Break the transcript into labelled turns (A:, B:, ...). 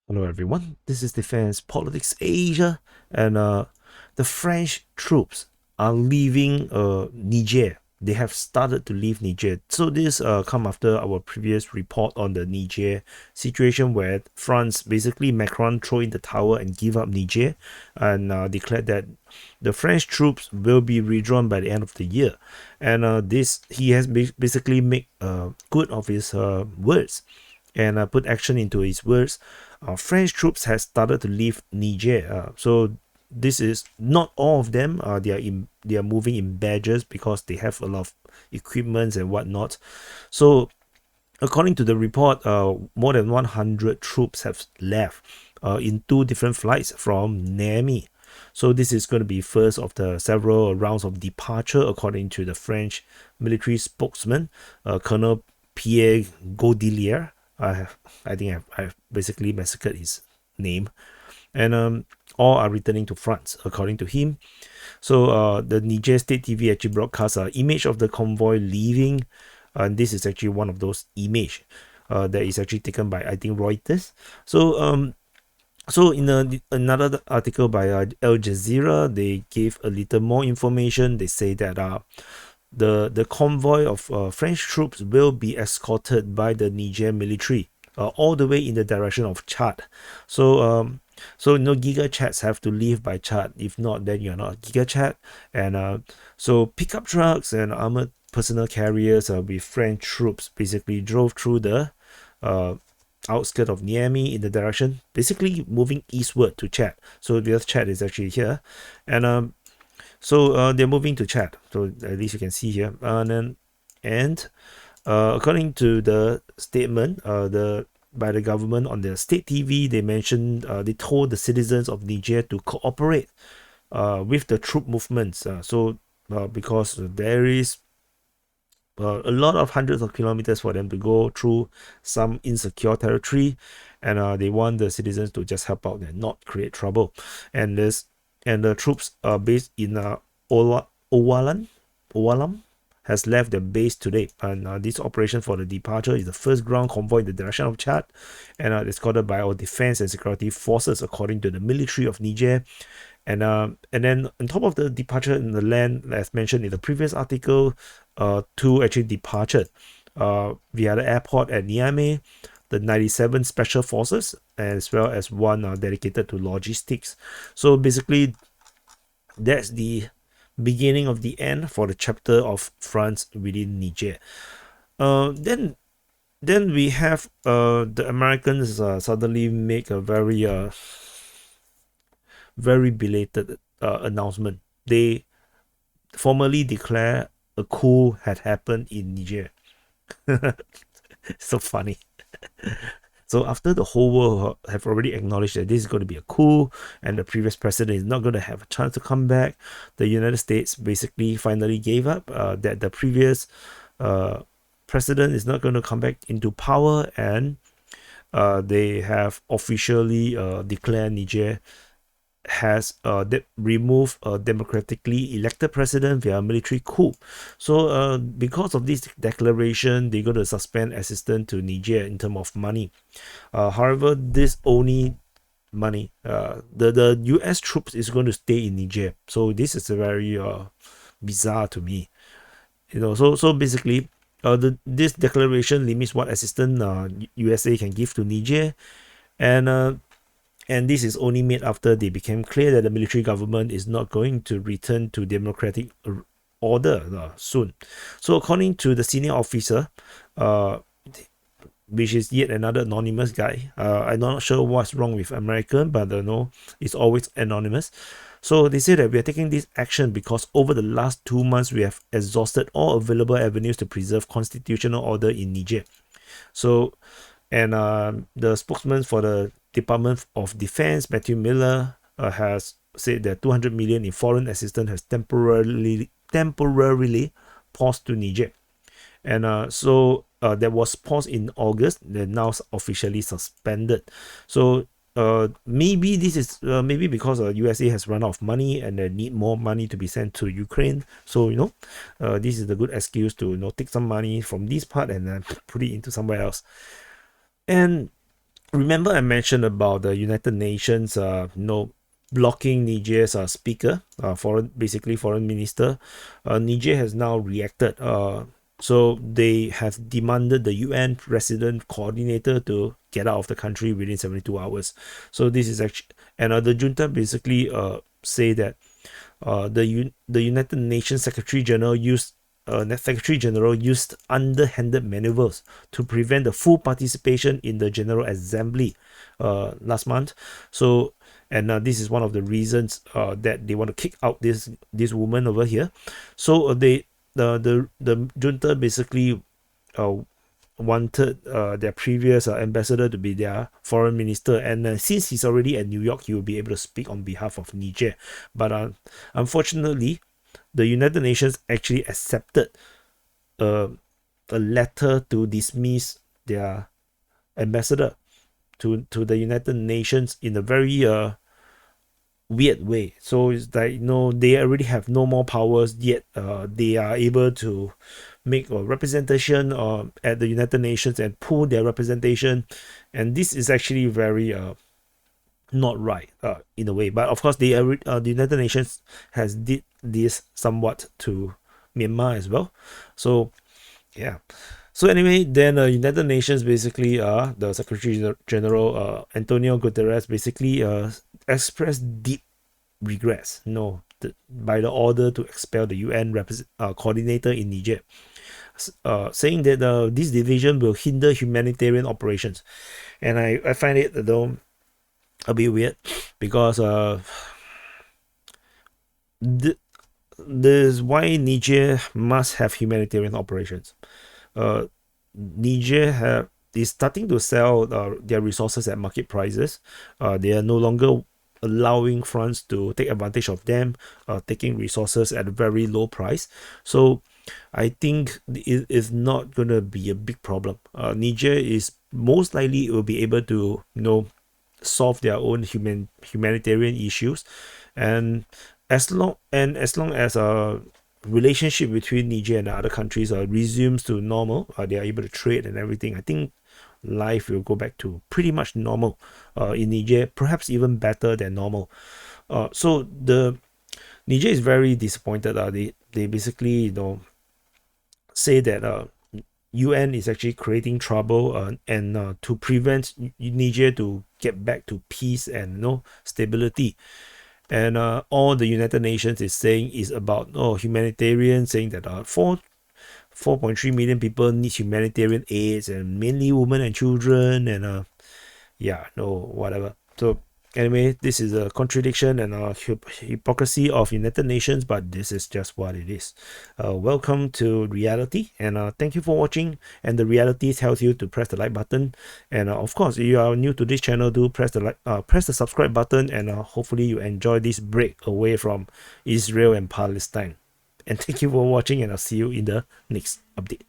A: Hello everyone, this is Defense Politics Asia, and the French troops are leaving Niger. They have started to leave Niger. So this come after our previous report on the Niger situation, where France, basically Macron, throw in the towel and give up Niger, and declared that the French troops will be withdrawn by the end of the year. And this he has basically made good of his words, and put action into his words. French troops have started to leave Niger. So this is not all of them. They are moving in badges because they have a lot of equipments and whatnot. So according to the report, more than 100 troops have left in 2 different flights from Niamey. So this is going to be first of the several rounds of departure, according to the French military spokesman, Colonel Pierre Godelier. I think I've basically massacred his name, and all are returning to France, according to him. So the Niger State TV actually broadcast an image of the convoy leaving, and this is actually one of those image that is actually taken by, I think, Reuters. So in another article by Al Jazeera, they gave a little more information. They say that the convoy of French troops will be escorted by the Niger military all the way in the direction of Chad. So Giga Chads have to leave by Chad. If not, then you're not Giga Chad. And so pickup trucks and armored personal carriers with French troops basically drove through the outskirts of Niamey in the direction, basically moving eastward to Chad. So the Chad is actually here, and so they're moving to Chad. So at least you can see here. And according to the statement, by the government on the state TV, they mentioned they told the citizens of Niger to cooperate with the troop movements. Because there is a lot of hundreds of kilometers for them to go through some insecure territory, and they want the citizens to just help out and not create trouble. And the troops are based in Owalam has left their base today, and this operation for the departure is the first ground convoy in the direction of Chad, and escorted by our defense and security forces, according to the military of Niger. And then on top of the departure in the land, as mentioned in the previous article, 2 actually departed via the airport at Niamey, the 97 Special Forces, as well as 1 dedicated to logistics. So basically, that's the beginning of the end for the chapter of France within Niger. Then we have the Americans suddenly make a very belated announcement. They formally declare a coup had happened in Niger. So funny. So after the whole world have already acknowledged that this is going to be a coup and the previous president is not going to have a chance to come back, the United States basically finally gave up that the previous president is not going to come back into power, and they have officially declared Niger has removed a democratically elected president via military coup. So because of this declaration, they're going to suspend assistance to Niger in terms of money. However, this only money, the US troops is going to stay in Niger. So this is a very bizarre to me. So basically, this declaration limits what assistance USA can give to Niger, and this is only made after they became clear that the military government is not going to return to democratic order soon. So according to the senior officer, which is yet another anonymous guy, I'm not sure what's wrong with American, but no, it's always anonymous. So they say that we are taking this action because over the last 2 months, we have exhausted all available avenues to preserve constitutional order in Niger. So, and the spokesman for the Department of Defense, Matthew Miller, has said that 200 million in foreign assistance has temporarily paused to Niger, and so that was paused in August. They're now officially suspended. So maybe this is maybe because USA has run out of money and they need more money to be sent to Ukraine. So this is the good excuse to take some money from this part and then put it into somewhere else. And remember I mentioned about the United Nations, blocking Niger's speaker, foreign minister. Niger has now reacted. So they have demanded the UN resident coordinator to get out of the country within 72 hours. So this is actually, and the junta basically say that the United Nations Secretary General used underhanded maneuvers to prevent the full participation in the General Assembly last month. So, and this is one of the reasons that they want to kick out this woman over here. So the junta basically wanted their previous ambassador to be their foreign minister, and since he's already at New York, he will be able to speak on behalf of Niger. But unfortunately, the United Nations actually accepted a letter to dismiss their ambassador to the United Nations in a very weird way. So it's like, they already have no more powers, yet they are able to make a representation at the United Nations and pull their representation, and this is actually very not right in a way. But of course, the United Nations has did this somewhat to Myanmar as well. So yeah. So anyway, then United Nations basically the Secretary General Antonio Guterres basically expressed deep regrets by the order to expel the UN coordinator in Niger, saying that this division will hinder humanitarian operations. And I find it though a bit weird, because this is why Niger must have humanitarian operations. Niger is starting to sell their resources at market prices. They are no longer allowing France to take advantage of them, taking resources at a very low price. So I think it is not going to be a big problem. Niger is most likely will be able to solve their own humanitarian issues, and as long as a relationship between Niger and other countries resumes to normal, they are able to trade and everything, I think life will go back to pretty much normal in Niger, perhaps even better than normal. So the Niger is very disappointed. They basically say that UN is actually creating trouble, and to prevent Niger to get back to peace and stability. And all the United Nations is saying is about humanitarian, saying that 4.3 million people need humanitarian aids, and mainly women and children, and whatever. So anyway, this is a contradiction and a hypocrisy of United Nations, but this is just what it is. Welcome to reality, and thank you for watching. And the reality tells you to press the like button, and of course, if you are new to this channel, do press the subscribe button, and hopefully you enjoy this break away from Israel and Palestine. And thank you for watching, and I'll see you in the next update.